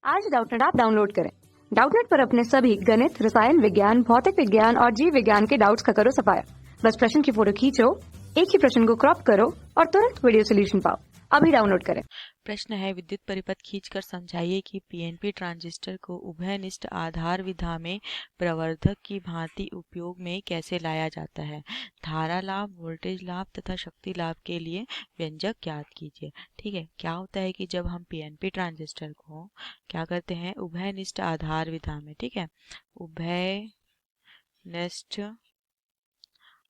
आज Doubtnut app download करें। Doubtnut पर अपने सभी गणित, रसायन विज्ञान, भौतिक विज्ञान और जीव विज्ञान के डाउट्स का करो सफाया। बस प्रश्न की फोटो खींचो, एक ही प्रश्न को क्रॉप करो और तुरंत वीडियो सोल्यूशन पाओ। अभी डाउनलोड करें। प्रश्न है, विद्युत परिपथ खींचकर समझाइए कि पीएनपी ट्रांजिस्टर को उभयनिष्ठ आधार विधा में प्रवर्धक की भांति उपयोग में कैसे लाया जाता है। धारा लाभ, वोल्टेज लाभ तथा शक्ति लाभ के लिए व्यंजक ज्ञात कीजिए। ठीक है, क्या होता है कि जब हम पीएनपी ट्रांजिस्टर को क्या करते हैं, उभयनिष्ठ आधार विधा में, ठीक है, उभयनिष्ठ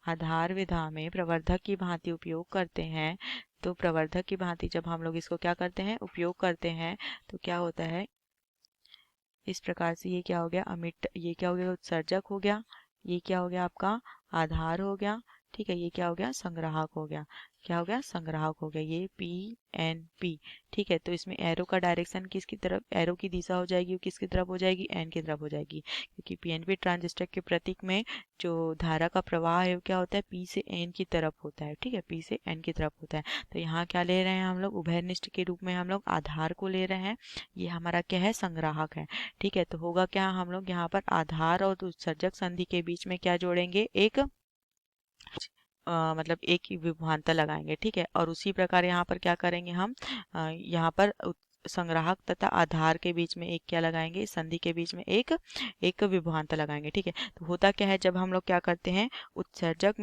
आधार विधा में प्रवर्धक की भांति उपयोग करते हैं, तो प्रवर्धक की भांति जब हम लोग इसको क्या करते हैं, उपयोग करते हैं, तो क्या होता है, इस प्रकार से ये क्या हो गया, ये क्या हो गया, उत्सर्जक हो गया, ये क्या हो गया आपका आधार हो गया, ठीक है, ये क्या हो गया, संग्राहक हो गया, क्या हो गया, संग्राहक हो गया, ये पी एन पी। ठीक है, तो इसमें एरो का डायरेक्शन किसकी तरफ, एरो की दिशा हो जाएगी, वो किसकी तरफ हो जाएगी, एन की तरफ हो जाएगी, क्योंकि पीएनपी ट्रांजिस्टर के प्रतीक में जो धारा का प्रवाह है वो क्या होता है, पी से एन की तरफ होता है। ठीक है, पी से एन की तरफ होता है। तो यहाँ क्या ले रहे हैं हम लोग, उभयनिष्ठ के रूप में हम लोग आधार को ले रहे हैं, ये हमारा क्या है, संग्राहक है। ठीक है, तो होगा क्या, हम लोग यहाँ पर आधार और उत्सर्जक संधि के बीच में क्या जोड़ेंगे, एक मतलब एक ही विभवांतर लगाएंगे। ठीक है, और उसी प्रकार यहाँ पर क्या करेंगे हम, यहाँ पर संग्राहक तथा आधार के बीच में एक क्या लगाएंगे, संधि के बीच में एक विभवांतर लगाएंगे। ठीक है, तो होता क्या है, जब हम लोग क्या करते हैं, उत्सर्जक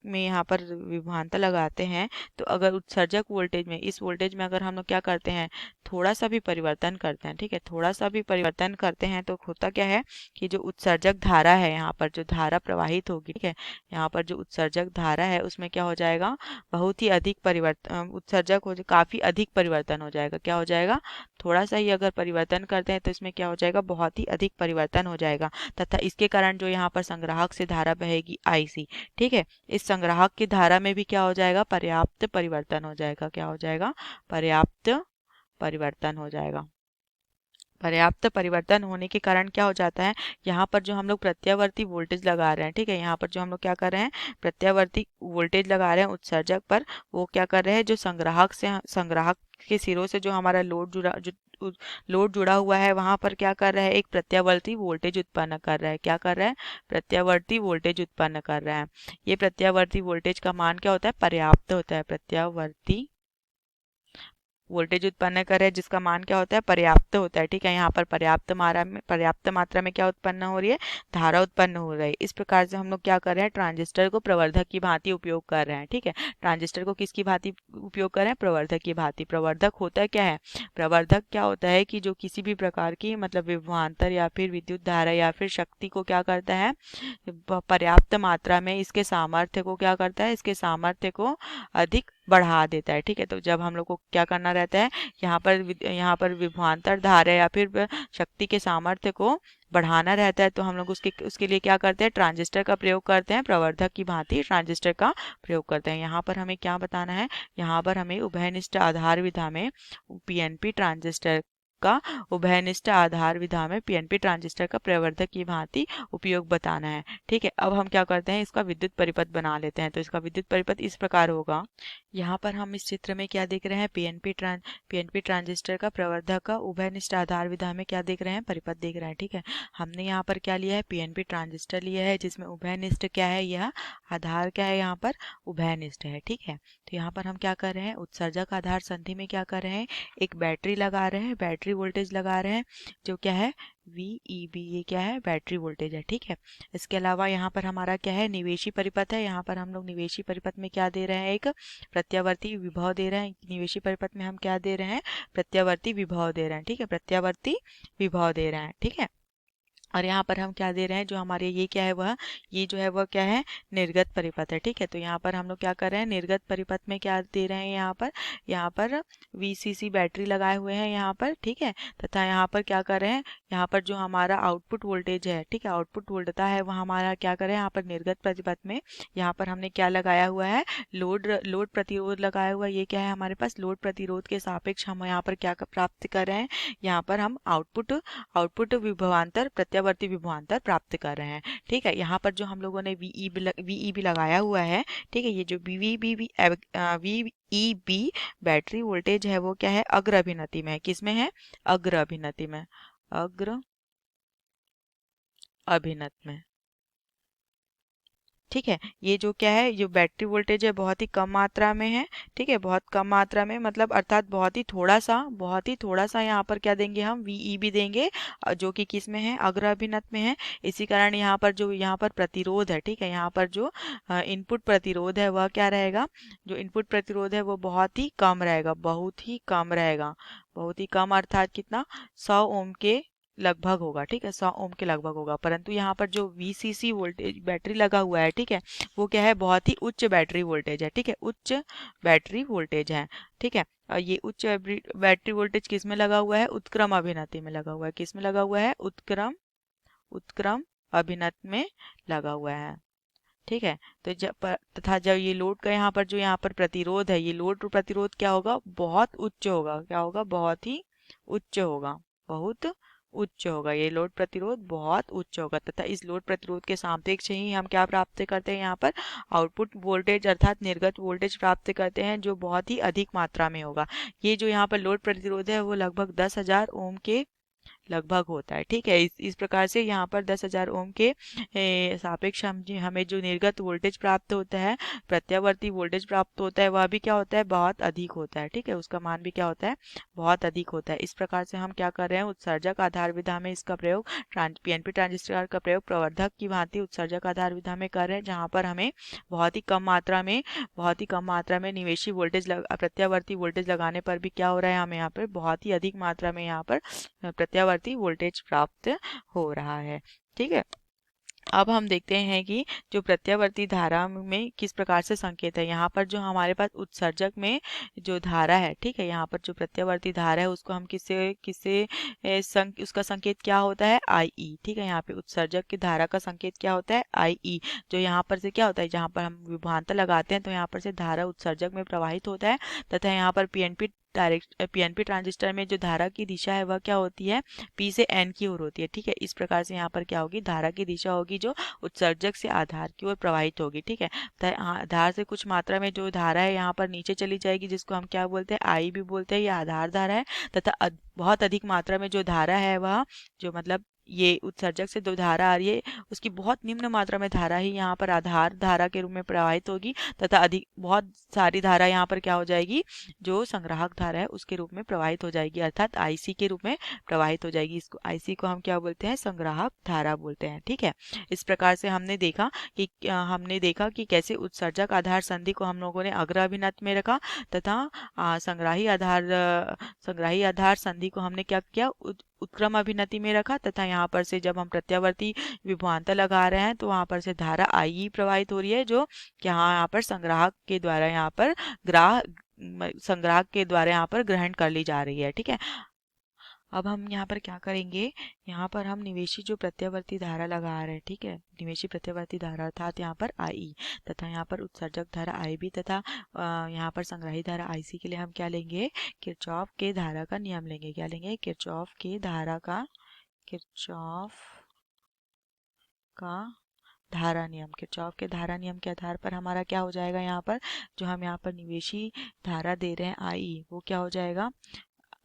में यहाँ पर विभवांतर लगाते हैं, तो अगर उत्सर्जक वोल्टेज में, इस वोल्टेज में अगर हम लोग क्या करते हैं, थोड़ा सा भी परिवर्तन करते हैं, ठीक है, थोड़ा सा भी परिवर्तन करते हैं, तो होता क्या है कि जो उत्सर्जक धारा है, यहाँ पर जो धारा प्रवाहित होगी, ठीक है, यहाँ पर जो उत्सर्जक धारा है उसमें क्या हो जाएगा, बहुत ही अधिक परिवर्तन, उत्सर्जक हो काफी अधिक परिवर्तन हो जाएगा। क्या हो जाएगा, थोड़ा सा ही अगर परिवर्तन करते हैं तो इसमें क्या हो जाएगा, बहुत ही अधिक परिवर्तन हो जाएगा, तथा इसके कारण जो यहाँ पर संग्राहक से धारा बहेगी आईसी, ठीक है, इस संग्राहक की धारा में भी क्या हो जाएगा, पर्याप्त परिवर्तन हो जाएगा। क्या हो जाएगा, पर्याप्त परिवर्तन हो जाएगा। पर्याप्त परिवर्तन होने के कारण क्या हो जाता है, यहाँ पर जो हम लोग प्रत्यावर्ती वोल्टेज लगा रहे हैं, ठीक है, यहाँ पर जो हम लोग क्या कर रहे हैं, प्रत्यावर्ती वोल्टेज लगा रहे हैं उत्सर्जक पर, वो क्या कर रहे हैं, जो संग्राहक के सिरों से जो हमारा लोड जुड़ा हुआ है, वहां पर क्या कर रहा है, एक प्रत्यावर्ती वोल्टेज उत्पन्न कर रहा है। क्या कर रहा है, प्रत्यावर्ती वोल्टेज उत्पन्न कर रहा है। ये प्रत्यावर्ती वोल्टेज का मान क्या होता है, पर्याप्त होता है। प्रत्यावर्ती वोल्टेज उत्पन्न कर रहे हैं जिसका मान क्या होता है, पर्याप्त होता है। ठीक है, यहाँ पर पर्याप्त मात्रा में क्या उत्पन्न हो रही है, धारा उत्पन्न हो रही है। इस प्रकार से हम लोग क्या कर रहे हैं, ट्रांजिस्टर को प्रवर्धक की भांति उपयोग कर रहे हैं। ठीक है, ट्रांजिस्टर को किसकी भांति उपयोग कर रहे हैं, प्रवर्धक की भांति। प्रवर्धक होता क्या है, प्रवर्धक क्या होता है कि जो किसी भी प्रकार की मतलब विभवांतर या फिर विद्युत धारा या फिर शक्ति को क्या करता है, पर्याप्त मात्रा में इसके सामर्थ्य को क्या करता है, इसके सामर्थ्य को अधिक बढ़ा देता है। ठीक है, तो जब हम लोग को क्या करना रहता है, यहाँ पर विभवांतर धारा या फिर शक्ति के सामर्थ्य को बढ़ाना रहता है, तो हम लोग उसके लिए क्या करते हैं, ट्रांजिस्टर का प्रयोग करते हैं, प्रवर्धक की भांति ट्रांजिस्टर का प्रयोग करते हैं। यहाँ पर हमें क्या बताना है, यहाँ पर हमें उभयनिष्ठ आधार विधा में पीएनपी ट्रांजिस्टर का उभयनिष्ठ आधार विधा में पीएनपी ट्रांजिस्टर का प्रवर्धक की भांति उपयोग बताना है। ठीक है, अब हम क्या करते हैं, इसका विद्युत परिपथ बना लेते हैं। तो इसका विद्युत परिपथ इस प्रकार होगा, यहाँ पर हम इस चित्र में क्या देख रहे हैं, पीएनपी ट्रांजिस्टर का प्रवर्धक का उभयनिष्ठ आधार विधा में क्या देख रहे हैं, परिपथ देख रहे हैं। ठीक है, हमने यहाँ पर क्या लिया है, पीएनपी ट्रांजिस्टर लिया है जिसमें उभयनिष्ठ क्या है, यह आधार क्या है, यहाँ पर उभयनिष्ठ है। ठीक है, तो यहाँ पर हम क्या कर रहे हैं, उत्सर्जक आधार संधि में क्या कर रहे हैं, एक बैटरी लगा रहे हैं, बैटरी वोल्टेज लगा रहे हैं, जो क्या है VEB, ये क्या है, बैटरी वोल्टेज है। ठीक है, इसके अलावा यहाँ पर हमारा क्या है, निवेशी परिपथ है। यहाँ पर हम लोग निवेशी परिपथ में क्या दे रहे हैं, एक प्रत्यावर्ती विभव दे रहे हैं। निवेशी परिपथ में हम क्या दे रहे हैं, प्रत्यावर्ती विभव दे रहे हैं। ठीक है, प्रत्यावर्ती विभव दे रहे हैं। ठीक है, और यहाँ पर हम क्या दे रहे हैं, जो हमारे ये क्या है, वह ये जो है वह क्या है, निर्गत परिपथ है। ठीक है, तो यहाँ पर हम लोग क्या कर रहे हैं, निर्गत परिपथ में क्या दे रहे हैं, यहाँ पर VCC बैटरी लगाए हुए हैं यहाँ पर। ठीक है, तथा यहाँ पर क्या कर रहे हैं, यहाँ पर जो हमारा आउटपुट वोल्टेज है, ठीक है, आउटपुट वोल्टता है, वह हमारा क्या करें, यहाँ पर निर्गत परिपथ में यहाँ पर हमने क्या लगाया हुआ है, लोड प्रतिरोध लगाया हुआ है। ये क्या है, हमारे पास लोड प्रतिरोध के सापेक्ष हम यहाँ पर क्या प्राप्त कर रहे हैं, यहाँ पर हम आउटपुट विभवांतर प्रत्यावर्ती विभवांतर प्राप्त कर रहे हैं। ठीक है, यहाँ पर जो हम लोगों ने VEB लगाया हुआ है, ठीक है, ये जो VEB बैटरी वोल्टेज है वो क्या है, अग्र अभिनति में है। किसमें है, अग्र अभिनति में, अग्र अभिनत में। ठीक है, ये जो क्या है, जो बैटरी वोल्टेज है बहुत ही कम मात्रा में है। ठीक है, बहुत कम मात्रा में मतलब अर्थात बहुत ही थोड़ा सा यहाँ पर क्या देंगे हम, VEB देंगे, जो कि किस में है, अग्र अभिनत में है। इसी कारण यहाँ पर जो यहाँ पर प्रतिरोध है, ठीक है, यहाँ पर जो इनपुट प्रतिरोध है वह क्या रहेगा, जो इनपुट प्रतिरोध है वो बहुत ही कम रहेगा, बहुत ही कम रहेगा, बहुत ही कम अर्थात कितना, 100 ओम के लगभग होगा। ठीक है, 100 ओम के लगभग होगा। परंतु यहाँ पर जो VCC वोल्टेज बैटरी लगा हुआ है, ठीक है, वो क्या है, बहुत ही उच्च बैटरी वोल्टेज है। ठीक है, उच्च बैटरी वोल्टेज है। ठीक है, ये उच्च बैटरी वोल्टेज किस में लगा हुआ है, उत्क्रम अभिनति में लगा हुआ है। किस में लगा हुआ है, उत्क्रम अभिनत में लगा हुआ है। ठीक है, तो तथा जब ये लोड का यहाँ पर प्रतिरोध है, ये लोड प्रतिरोध क्या होगा, बहुत उच्च होगा। क्या होगा, बहुत ही उच्च होगा, बहुत उच्च होगा। ये लोड प्रतिरोध बहुत उच्च होगा तथा इस लोड प्रतिरोध के सापेक्ष ही हम क्या प्राप्त करते हैं, यहाँ पर आउटपुट वोल्टेज अर्थात निर्गत वोल्टेज प्राप्त करते हैं, जो बहुत ही अधिक मात्रा में होगा। ये जो यहाँ पर लोड प्रतिरोध है वो लगभग 10,000 ओम के लगभग होता है। ठीक है, इस प्रकार से यहाँ पर 10,000 ओम के सापेक्ष हमें जो निर्गत वोल्टेज प्राप्त होता है, प्रत्यावर्ती वोल्टेज प्राप्त होता है, वह भी क्या होता है, बहुत अधिक होता है। ठीक है, उसका मान भी क्या होता है, बहुत अधिक होता है। इस प्रकार से हम क्या कर रहे हैं, उत्सर्जक आधार विधा में इसका प्रयोग, PNP ट्रांजिस्टर का प्रयोग प्रवर्धक की भांति उत्सर्जक आधार विधा में कर रहे हैं, जहाँ पर हमें बहुत ही कम मात्रा में निवेशी वोल्टेज प्रत्यावर्ती वोल्टेज लगाने पर भी क्या हो रहा है, हमें यहाँ पर बहुत ही अधिक मात्रा में यहाँ पर प्रत्यावर्ती वोल्टेज प्राप्त हो रहा है। ठीक है, अब हम देखते हैं कि जो प्रत्यावर्ती धारा में किस प्रकार से संकेत है। यहाँ पर जो हमारे पास उत्सर्जक में जो धारा है, ठीक है, यहाँ पर जो प्रत्यावर्ती धारा है उसको हम उसका संकेत क्या होता है, IE। ठीक है, यहाँ पे उत्सर्जक की धारा का संकेत क्या होता है, IE। जो यहाँ पर से क्या होता है, जहाँ पर हम विभवांतर लगाते हैं तो यहाँ पर से धारा उत्सर्जक में प्रवाहित होता है तथा यहाँ पर PNP ट्रांजिस्टर में जो धारा की दिशा है वह क्या होती है, P से N की ओर होती है। ठीक है, इस प्रकार से यहाँ पर क्या होगी, धारा की दिशा होगी जो उत्सर्जक से आधार की ओर प्रवाहित होगी। ठीक है, तो आधार से कुछ मात्रा में जो धारा है यहाँ पर नीचे चली जाएगी, जिसको हम क्या बोलते हैं, I भी बोलते हैं, ये आधार धारा है। तथा बहुत अधिक मात्रा में जो धारा है वह जो मतलब ये उत्सर्जक से जो धारा आ रही है उसकी बहुत निम्न मात्रा में धारा ही यहाँ पर आधार धारा के रूप में प्रवाहित होगी तथा अधिक बहुत सारी धारा यहाँ पर क्या हो जाएगी, जो संग्राहक धारा है उसके रूप में प्रवाहित हो जाएगी, अर्थात IC के रूप में प्रवाहित हो जाएगी। इसको IC को हम क्या बोलते हैं, संग्राहक धारा बोलते हैं। ठीक है, इस प्रकार से हमने देखा कि कैसे उत्सर्जक आधार संधि को हम लोगों ने अग्र अभिनत में रखा तथा संग्राही आधार संधि को हमने क्या किया, उत्क्रम अभिनति में रखा तथा यहाँ पर से जब हम प्रत्यावर्ती विभवांतर लगा रहे हैं तो वहाँ पर से धारा IE प्रवाहित हो रही है, जो यहाँ पर संग्राहक के द्वारा यहाँ पर ग्रहण कर ली जा रही है। ठीक है, अब हम यहाँ पर क्या करेंगे, यहाँ पर हम निवेशी जो प्रत्यावर्ती धारा लगा रहे हैं, ठीक है, निवेशी प्रत्यावर्ती धारा अर्थात यहाँ पर IE तथा यहाँ पर उत्सर्जक धारा IB तथा यहाँ पर संग्राही धारा IC के लिए हम क्या लेंगे, किरचॉफ के धारा का नियम लेंगे। क्या लेंगे, किरचॉफ के धारा के धारा नियम के आधार पर हमारा क्या हो जाएगा, यहाँ पर जो हम यहाँ पर निवेशी धारा दे रहे हैं IE, वो क्या हो जाएगा,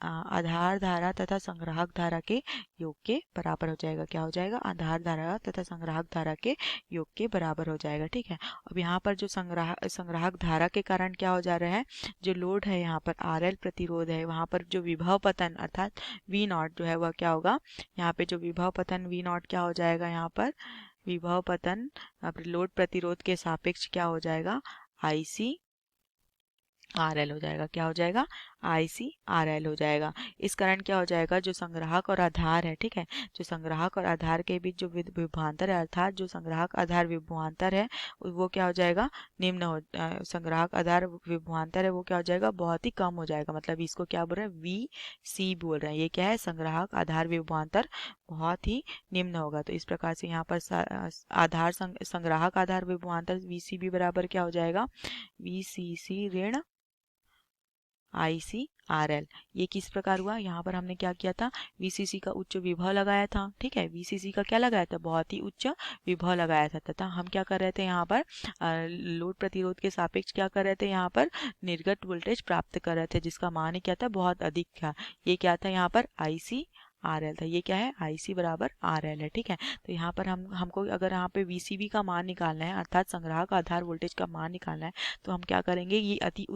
आधार धारा तथा संग्राहक धारा के योग के बराबर हो जाएगा। क्या हो जाएगा, आधार धारा तथा संग्राहक धारा के योग के बराबर हो जाएगा। ठीक है, अब यहाँ पर जो संग्राहक धारा के कारण क्या हो जा रहा है, जो लोड है यहाँ पर RL प्रतिरोध है, वहाँ पर जो विभव पतन अर्थात V0 जो है वह क्या होगा, यहाँ पे जो विभव पतन V0 क्या हो जाएगा, यहाँ पर विभव पतन लोड प्रतिरोध के सापेक्ष क्या हो जाएगा, IC RL हो जाएगा। क्या हो जाएगा, IC RL हो जाएगा। इस कारण क्या हो जाएगा, जो संग्राहक और आधार है, ठीक है, जो संग्राहक और आधार के बीच जो विभवांतर है अर्थात जो संग्राहक आधार विभवांतर है वो क्या हो जाएगा, संग्राहक आधार विभवांतर है वो क्या हो जाएगा, बहुत ही कम हो जाएगा। मतलब इसको क्या बोल रहे हैं, VC बोल रहे हैं। ये क्या है, संग्राहक आधार विभवांतर बहुत ही निम्न होगा। तो इस प्रकार से यहाँ पर संग्राहक आधार विभवांतर VCB बराबर क्या हो जाएगा, VCC ऋण ICRL। ये किस प्रकार हुआ, यहाँ पर हमने क्या किया था, VCC का उच्च विभव लगाया था, ठीक है, VCC का क्या लगाया था, बहुत ही उच्च विभव लगाया था, तथा हम क्या कर रहे थे यहाँ पर लोड प्रतिरोध के सापेक्ष क्या कर रहे थे, यहाँ पर निर्गत वोल्टेज प्राप्त कर रहे थे, जिसका मान क्या था, बहुत अधिक था। ये क्या था यहाँ पर ICRL था, ये क्या है, IC बराबर RL है, ठीक है। तो यहाँ पर हमको अगर यहाँ पे VCB का मान निकालना है, अर्थात संग्राहक आधार वोल्टेज का मान निकालना है, तो हम क्या करेंगे, ये अति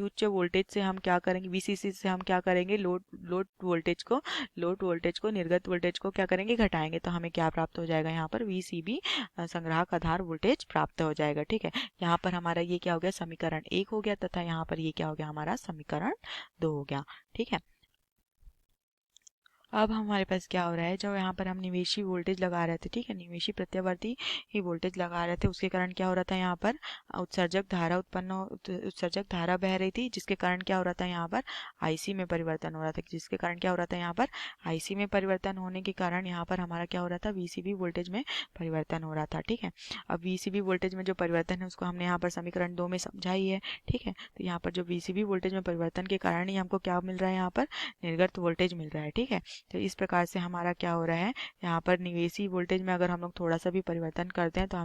उच्च वोल्टेज से हम क्या करेंगे, VCC से हम क्या करेंगे, लोड वोल्टेज को निर्गत वोल्टेज को क्या करेंगे, घटाएंगे, तो हमें क्या प्राप्त हो जाएगा, यहाँ पर VCB संग्राहक आधार वोल्टेज प्राप्त हो जाएगा, ठीक है। यहाँ पर हमारा ये क्या हो गया, समीकरण 1 हो गया, तथा यहाँ पर ये क्या हो गया, हमारा समीकरण 2 हो गया, ठीक है। अब हमारे पास क्या हो रहा है, जब यहाँ पर हम निवेशी वोल्टेज लगा रहे थे, ठीक है, निवेशी प्रत्यावर्ती ही वोल्टेज लगा रहे थे, उसके कारण क्या हो रहा था, यहाँ पर उत्सर्जक धारा बह रही थी, जिसके कारण क्या हो रहा था, यहाँ पर IC में परिवर्तन हो रहा था, जिसके कारण क्या हो रहा था, यहाँ पर IC में परिवर्तन होने के कारण यहाँ पर हमारा क्या हो रहा था, VCB वोल्टेज में परिवर्तन हो रहा था, ठीक है। अब VCB वोल्टेज में जो परिवर्तन है उसको हमने यहाँ पर समीकरण 2 में समझा ही है, ठीक है। तो यहाँ पर जो VCB वोल्टेज में परिवर्तन के कारण ही हमको क्या मिल रहा है, यहाँ पर निर्गत वोल्टेज मिल रहा है, ठीक है। तो इस प्रकार से हमारा क्या हो रहा है, यहाँ पर निवेशी वोल्टेज में अगर हम लोग थोड़ा सा भी परिवर्तन करते हैं तो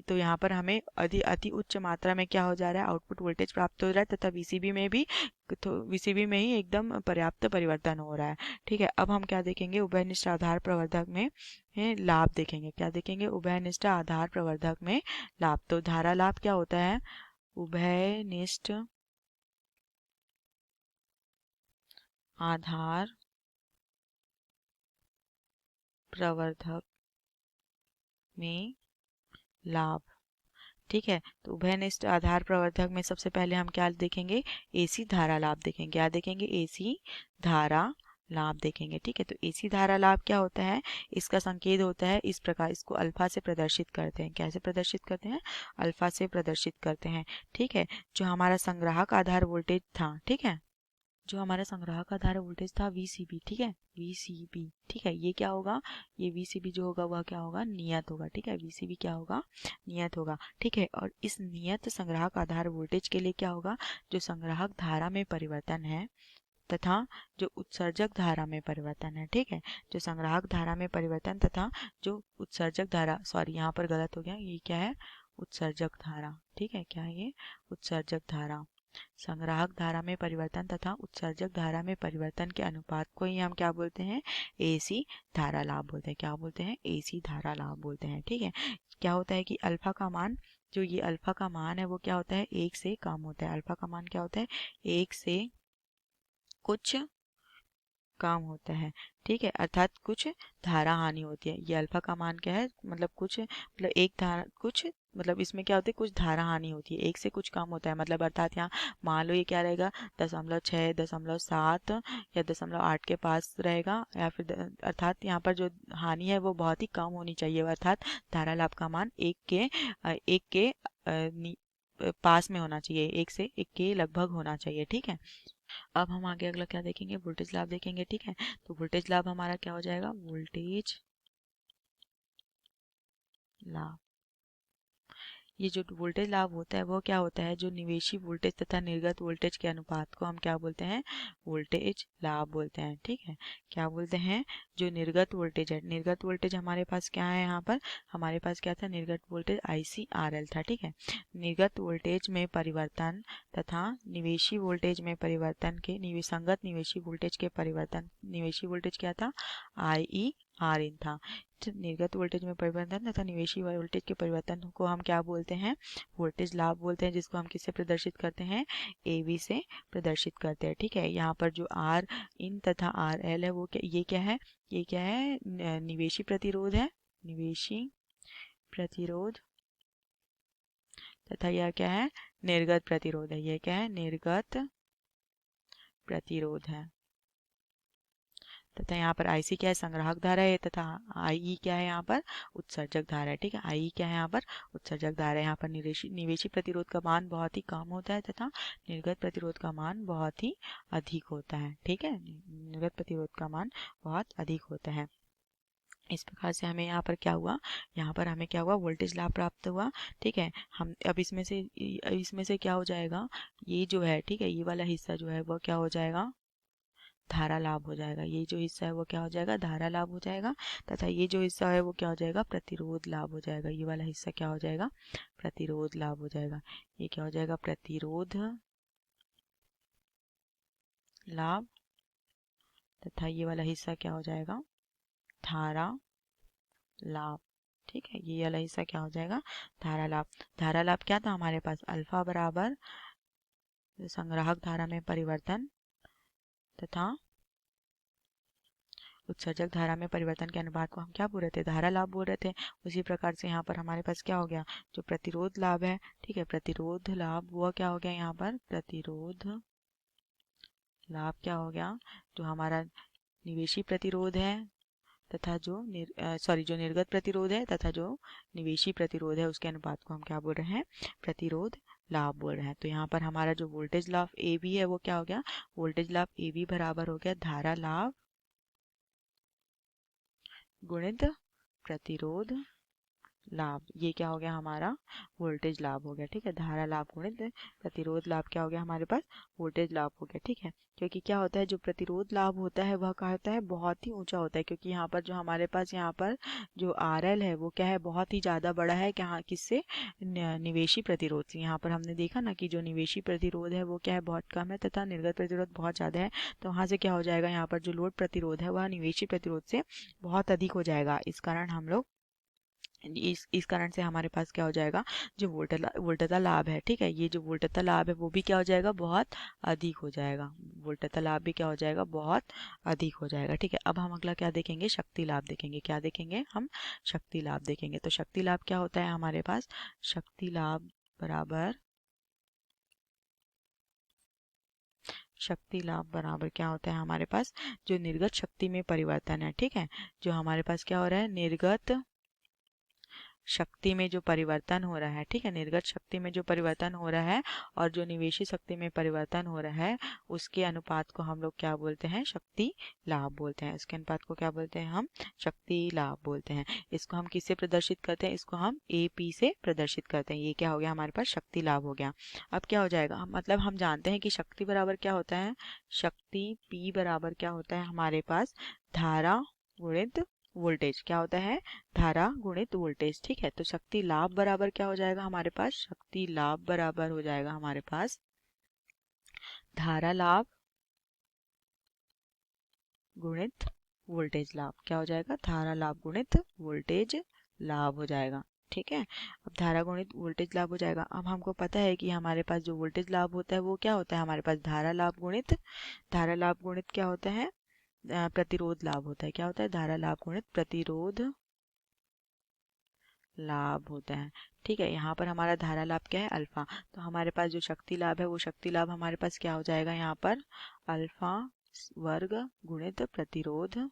तो यहाँ पर हमें अति उच्च मात्रा में क्या हो जा रहा है, आउटपुट वोल्टेज प्राप्त हो रहा है, तथा VCB में भी, तो VCB में ही एकदम पर्याप्त परिवर्तन हो रहा है, ठीक है। अब हम क्या देखेंगे, उभयनिष्ठ आधार प्रवर्धक में लाभ देखेंगे, क्या देखेंगे, उभयनिष्ठ आधार प्रवर्धक में लाभ। तो धारा लाभ क्या होता है, उभयनिष्ठ आधार प्रवर्धक में लाभ, ठीक है। तो उभयनिष्ठ आधार प्रवर्धक में सबसे पहले हम क्या देखेंगे, AC धारा लाभ देखेंगे, क्या देखेंगे, AC धारा लाभ देखेंगे, ठीक है। तो AC धारा लाभ क्या होता है, इसका संकेत होता है इस प्रकार, इसको अल्फा से प्रदर्शित करते हैं, कैसे प्रदर्शित करते हैं, अल्फा से प्रदर्शित करते हैं, ठीक है। जो हमारा संग्राहक आधार वोल्टेज था, ठीक है, जो हमारा संग्राहक आधार वोल्टेज था VCB, ठीक है, VCB, ठीक है, ये क्या होगा, ये VCB जो होगा वह क्या होगा, नियत होगा, ठीक है, VCB क्या होगा, नियत होगा, ठीक है। और इस नियत संग्राहक आधार वोल्टेज के लिए क्या होगा, जो संग्राहक धारा में परिवर्तन है तथा जो उत्सर्जक धारा में परिवर्तन है, ठीक है, जो संग्राहक धारा में परिवर्तन तथा जो उत्सर्जक धारा, सॉरी यहाँ पर गलत हो गया, ये क्या है, उत्सर्जक धारा, ठीक है, क्या है ये, उत्सर्जक धारा, संग्राहक धारा में परिवर्तन तथा उत्सर्जक धारा में परिवर्तन के अनुपात को ही हम क्या बोलते हैं, AC धारा लाभ बोलते हैं, क्या बोलते हैं, AC धारा लाभ बोलते हैं, ठीक है। क्या होता है कि अल्फा का मान, जो ये अल्फा का मान है वो क्या होता है, 1 से कम होता है, अल्फा का मान क्या होता है, 1 से कुछ कम होता है, ठीक है, अर्थात कुछ धारा हानि होती है, ये अल्फा का मान क्या है, मतलब कुछ, मतलब एक धारा कुछ, मतलब इसमें क्या होता है, कुछ धारा हानि होती है, 1 से कुछ कम होता है, मतलब अर्थात यहाँ मान लो ये क्या रहेगा, 0.6, 0.7 या 0.8 के पास रहेगा, या फिर अर्थात यहाँ पर जो हानि है वो बहुत ही कम होनी चाहिए, अर्थात धारा लाभ का मान 1 के पास में होना चाहिए, 1 से 1 के लगभग होना चाहिए, ठीक है। अब हम आगे अगला क्या देखेंगे, वोल्टेज लाभ देखेंगे, ठीक है। तो वोल्टेज लाभ हमारा क्या हो जाएगा, वोल्टेज लाभ, ये जो वोल्टेज लाभ होता है वो क्या होता है, जो निवेशी वोल्टेज तथा निर्गत वोल्टेज के अनुपात को हम क्या बोलते हैं, वोल्टेज लाभ बोलते हैं, ठीक है। क्या बोलते हैं, जो निर्गत वोल्टेज है, निर्गत वोल्टेज हमारे पास क्या है, यहाँ पर हमारे पास क्या था, निर्गत वोल्टेज ICRL था, ठीक है। निर्गत वोल्टेज में परिवर्तन तथा निवेशी वोल्टेज में परिवर्तन के संगत निवेशी वोल्टेज के परिवर्तन, निवेशी वोल्टेज क्या था, IERN था। निर्गत वोल्टेज में परिवर्तन तथा निवेशी वोल्टेज के परिवर्तन को हम क्या बोलते हैं, वोल्टेज लाभ बोलते हैं, जिसको हम किससे प्रदर्शित करते हैं, AV से प्रदर्शित करते हैं, ठीक है। यहाँ पर जो R इन तथा RL है वो ये क्या है, ये क्या है, निवेशी प्रतिरोध है, निवेशी प्रतिरोध, तथा यह क्या है, निर्गत प्रतिरोध है, ये क्या है, निर्गत प्रतिरोध है, तथा यहाँ पर IC क्या है, संग्राहक धारा है, तथा IE क्या है, यहाँ पर उत्सर्जक धारा है, ठीक है, IE क्या है, यहाँ पर उत्सर्जक धारा है। यहाँ पर निवेशी प्रतिरोध का मान बहुत ही कम होता है तथा निर्गत प्रतिरोध का मान बहुत ही अधिक होता है, ठीक है, निर्गत प्रतिरोध का मान बहुत अधिक होता है। इस प्रकार से हमें यहाँ पर क्या हुआ, यहाँ पर हमें क्या हुआ, वोल्टेज लाभ प्राप्त हुआ। ठीक है, हम अब इसमें से क्या हो जाएगा, ये जो है, ठीक है, ये वाला हिस्सा जो है वो क्या हो जाएगा, धारा लाभ हो जाएगा। ये जो हिस्सा है वो क्या हो जाएगा, धारा लाभ हो जाएगा, तथा ये जो हिस्सा है वो क्या हो जाएगा, प्रतिरोध लाभ हो जाएगा। ये वाला हिस्सा क्या हो जाएगा, प्रतिरोध लाभ हो जाएगा। ये क्या हो जाएगा, प्रतिरोध लाभ, तथा ये वाला हिस्सा क्या हो जाएगा, धारा लाभ। ठीक है, ये वाला हिस्सा क्या हो जाएगा, धारा लाभ। धारा लाभ क्या था हमारे पास, अल्फा बराबर संग्राहक धारा में परिवर्तन तथा उत्सर्जक धारा में परिवर्तन के अनुपात को हम क्या बोल रहे थे, धारा लाभ बोल रहे थे। उसी प्रकार से यहाँ पर हमारे पास क्या हो गया, जो प्रतिरोध लाभ है, ठीक है, प्रतिरोध लाभ हुआ क्या हो गया, यहाँ पर प्रतिरोध लाभ क्या हो गया, जो हमारा निवेशी प्रतिरोध है तथा जो जो निर्गत प्रतिरोध है तथा जो निवेशी प्रतिरोध है, उसके अनुपात को हम क्या बोल रहे हैं, प्रतिरोध लाभ बोल रहे हैं। तो यहाँ पर हमारा जो वोल्टेज लाभ ए बी है वो क्या हो गया, वोल्टेज लाभ ए बी बराबर हो गया धारा लाभ गुणित प्रतिरोध लाभ। ये क्या हो गया, हमारा वोल्टेज लाभ हो गया। ठीक है, धारा लाभ गुणित प्रतिरोध लाभ क्या हो गया हमारे पास, वोल्टेज लाभ हो गया। ठीक है, क्योंकि क्या होता है, जो प्रतिरोध लाभ होता है वह क्या होता है, बहुत ही ऊंचा होता है, क्योंकि यहाँ पर जो हमारे पास यहाँ पर जो RL है वो क्या है, बहुत ही ज़्यादा बड़ा है। क्या, किससे, निवेशी प्रतिरोध से। यहाँ पर हमने देखा ना कि जो निवेशी प्रतिरोध है वो क्या है, बहुत कम है, तथा निर्गत प्रतिरोध बहुत ज़्यादा है। तो वहाँ से क्या हो जाएगा, यहाँ पर जो लोड प्रतिरोध है वह निवेशी प्रतिरोध से बहुत अधिक हो जाएगा। इस कारण हम लोग इस कारण से हमारे पास क्या हो जाएगा, जो वोल्टता लाभ है, ठीक है, ये जो वोल्टता लाभ है वो भी क्या हो जाएगा, बहुत अधिक हो जाएगा। वोल्टता लाभ भी क्या हो जाएगा, बहुत अधिक हो जाएगा। ठीक है, अब हम अगला क्या देखेंगे, शक्ति लाभ देखेंगे। क्या देखेंगे हम, शक्ति लाभ देखेंगे। तो शक्ति लाभ क्या होता है हमारे पास, शक्ति लाभ बराबर क्या होता है हमारे पास, जो निर्गत शक्ति में परिवर्तन है। ठीक है, जो हमारे पास क्या हो रहा है, निर्गत शक्ति में जो परिवर्तन हो रहा है, ठीक है, निर्गत शक्ति में जो परिवर्तन हो रहा है और जो निवेशी शक्ति में परिवर्तन हो रहा है, उसके अनुपात को हम लोग क्या बोलते हैं, शक्ति लाभ बोलते हैं। इसके अनुपात को क्या बोलते हैं हम, शक्ति लाभ बोलते हैं। इसको हम किससे प्रदर्शित करते हैं, इसको हम AP से प्रदर्शित करते हैं। ये क्या हो गया हमारे पास, शक्ति लाभ हो गया। अब क्या हो जाएगा, मतलब हम जानते हैं कि शक्ति बराबर क्या होता है, शक्ति P बराबर क्या होता है हमारे पास, धारा गुणित वोल्टेज। क्या होता है, धारा गुणित वोल्टेज। ठीक है, तो शक्ति लाभ बराबर क्या हो जाएगा हमारे पास, शक्ति लाभ बराबर हो जाएगा हमारे पास धारा लाभ गुणित वोल्टेज लाभ। क्या हो जाएगा, धारा लाभ गुणित वोल्टेज लाभ हो जाएगा। ठीक है, अब धारा गुणित वोल्टेज लाभ हो जाएगा। अब हमको पता है कि हमारे पास जो वोल्टेज लाभ होता है वो क्या होता है हमारे पास, धारा लाभ गुणित क्या होता है, प्रतिरोध लाभ होता है। क्या होता है, धारा लाभ गुणित प्रतिरोध लाभ होता है। ठीक है, यहाँ पर हमारा धारा लाभ क्या है, अल्फा। तो हमारे पास जो शक्ति लाभ है वो शक्ति लाभ हमारे पास क्या हो जाएगा, यहाँ पर अल्फा वर्ग गुणित प्रतिरोध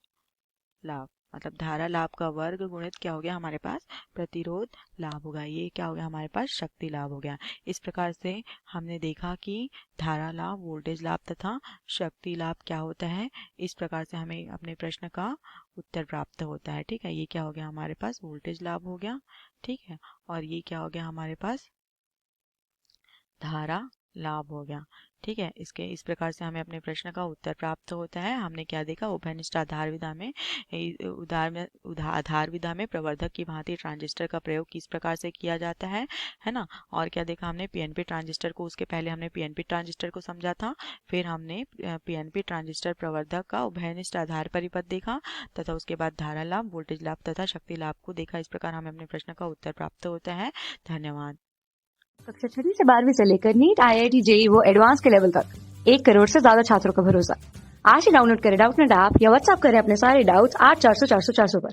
लाभ, मतलब धारा लाभ का वर्ग गुणित क्या हो गया हमारे पास, प्रतिरोध लाभ होगा। ये क्या हो गया हमारे पास, शक्ति लाभ हो गया। इस प्रकार से हमने देखा कि धारा लाभ, वोल्टेज लाभ तथा शक्ति लाभ क्या होता है। इस प्रकार से हमें अपने प्रश्न का उत्तर प्राप्त होता है। ठीक है, ये क्या हो गया हमारे पास, वोल्टेज लाभ हो गया। ठीक है, और ये क्या हो गया हमारे पास, धारा लाभ हो गया। ठीक है, इस प्रकार से हमें अपने प्रश्न का उत्तर प्राप्त होता है। हमने क्या देखा, उभयनिष्ठ आधार विधा में आधार विधा में प्रवर्धक की भांति ट्रांजिस्टर का प्रयोग किस प्रकार से किया जाता है ना। और क्या देखा हमने, PNP ट्रांजिस्टर को, उसके पहले हमने PNP ट्रांजिस्टर को समझा था, फिर हमने PNP ट्रांजिस्टर प्रवर्धक का उभयनिष्ठ आधार परिपथ देखा, तथा उसके बाद धारा लाभ, वोल्टेज लाभ तथा शक्ति लाभ को देखा। इस प्रकार हमें अपने प्रश्न का उत्तर प्राप्त होता है। धन्यवाद। कक्षा 6 से 12वीं से लेकर नीट, IIT, JEE वो एडवांस के लेवल तक 1 करोड़ से ज्यादा छात्रों का भरोसा। आज ही डाउनलोड करें डाउटनेट ऐप या व्हाट्सएप करें अपने सारे डाउट्स 8400 400 400 पर।